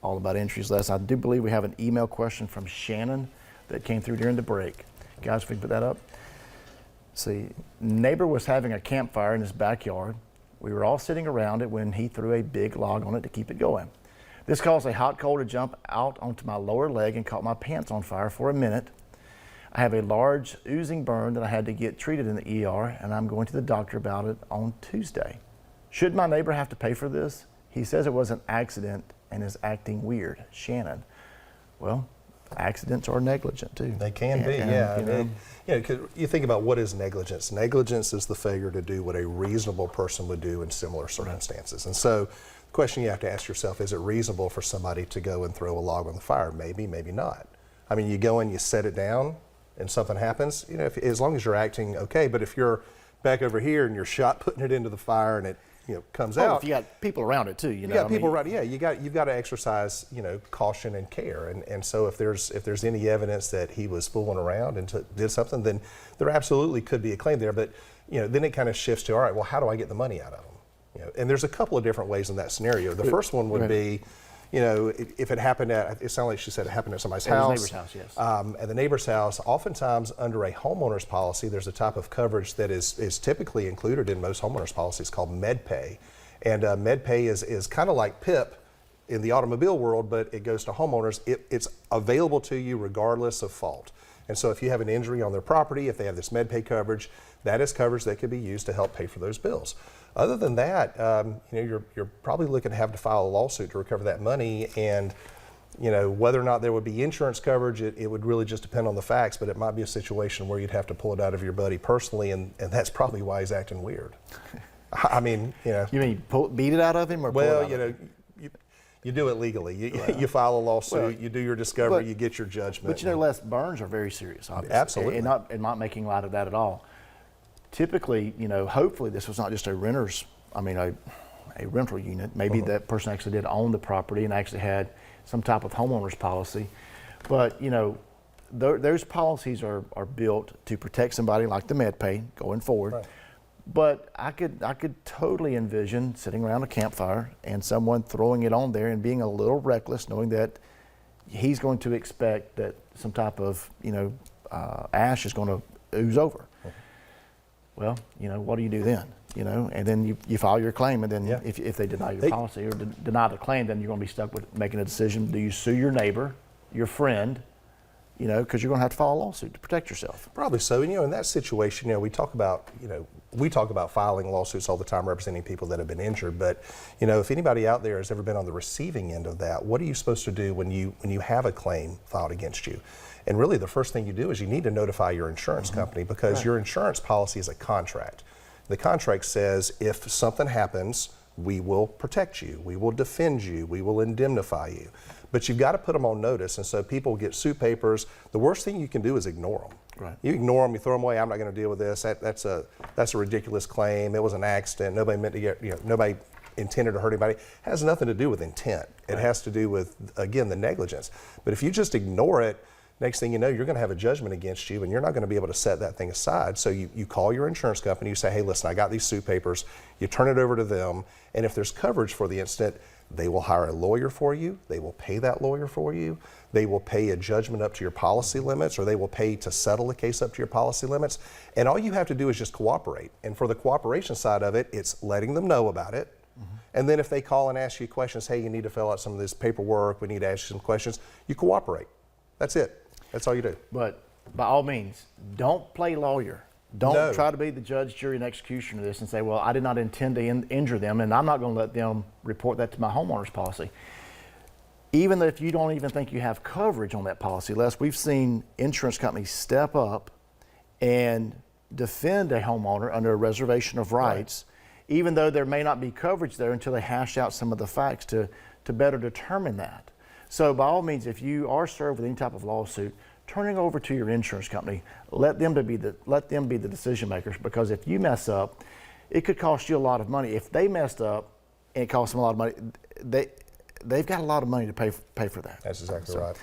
all about injuries less. I do believe we have an email question from Shannon that came through during the break. Guys, if we can put that up. See, neighbor was having a campfire in his backyard. We were all sitting around it when he threw a big log on it to keep it going. This caused a hot coal to jump out onto my lower leg and caught my pants on fire for a minute. I have a large oozing burn that I had to get treated in the ER, and I'm going to the doctor about it on Tuesday. Should my neighbor have to pay for this? He says it was an accident and is acting weird. Shannon. Well, accidents are negligent too. They can be, yeah. Cause you think about what is negligence. Negligence is the failure to do what a reasonable person would do in similar circumstances. And so the question you have to ask yourself, is it reasonable for somebody to go and throw a log on the fire? Maybe, maybe not. I mean, you go and you set it down and something happens, as long as you're acting okay, but if you're back over here and you're shot putting it into the fire and it comes out. If you got people around it too, you got people around. Yeah, you've got to exercise, caution and care. And so if there's any evidence that he was fooling around and did something, then there absolutely could be a claim there. But then it kind of shifts to, all right, well, how do I get the money out of him? And there's a couple of different ways in that scenario. The first one would be, if it happened it sounded like she said it happened at somebody's house. Neighbor's house, yes. At the neighbor's house, oftentimes under a homeowner's policy, there's a type of coverage that is typically included in most homeowners policies called MedPay. And MedPay is kind of like PIP in the automobile world, but it goes to homeowners. It's available to you regardless of fault. And so if you have an injury on their property, if they have this MedPay coverage, that is coverage that could be used to help pay for those bills. Other than that, you're probably looking to have to file a lawsuit to recover that money, and whether or not there would be insurance coverage, it would really just depend on the facts, but it might be a situation where you'd have to pull it out of your buddy personally, and that's probably why he's acting weird. I mean, You mean beat it out of him, or well, you do it legally. You file a lawsuit, you do your discovery, you get your judgment. But Les, burns are very serious, obviously. Absolutely. And not making light of that at all. Typically, hopefully this was not just a rental unit. Maybe that person actually did own the property and actually had some type of homeowner's policy. But, those policies are built to protect somebody like the MedPay going forward. Right. But I could totally envision sitting around a campfire and someone throwing it on there and being a little reckless, knowing that he's going to expect that some type of, ash is going to ooze over. Well, what do you do then? And then you file your claim, and then if they deny your policy or deny the claim, then you're going to be stuck with making a decision. Do you sue your neighbor, your friend, because you're going to have to file a lawsuit to protect yourself? Probably so. And in that situation, we talk about filing lawsuits all the time representing people that have been injured. But if anybody out there has ever been on the receiving end of that, what are you supposed to do when you have a claim filed against you? And really, the first thing you do is you need to notify your insurance company, because your insurance policy is a contract. The contract says if something happens, we will protect you, we will defend you, we will indemnify you. But you've got to put them on notice, and so people get suit papers. The worst thing you can do is ignore them. Right. You ignore them, you throw them away. I'm not going to deal with this. That's a ridiculous claim. It was an accident. Nobody meant to get. Nobody intended to hurt anybody. It has nothing to do with intent. It has to do with, again, the negligence. But if you just ignore it, next thing you know, you're going to have a judgment against you, and you're not going to be able to set that thing aside. So you call your insurance company, you say, hey, listen, I got these suit papers. You turn it over to them, and if there's coverage for the incident, they will hire a lawyer for you. They will pay that lawyer for you. They will pay a judgment up to your policy limits, or they will pay to settle the case up to your policy limits. And all you have to do is just cooperate. And for the cooperation side of it, it's letting them know about it. And then if they call and ask you questions, hey, you need to fill out some of this paperwork, we need to ask you some questions, you cooperate. That's it. That's all you do. But by all means, don't play lawyer. Don't try to be the judge, jury, and executioner of this and say, well, I did not intend to injure them, and I'm not going to let them report that to my homeowner's policy. Even if you don't even think you have coverage on that policy, Les, we've seen insurance companies step up and defend a homeowner under a reservation of rights, even though there may not be coverage there until they hash out some of the facts to better determine that. So by all means, if you are served with any type of lawsuit, turning over to your insurance company, let them be the decision makers, because if you mess up, it could cost you a lot of money. If they messed up and it cost them a lot of money, they've got a lot of money to pay for that. That's exactly right.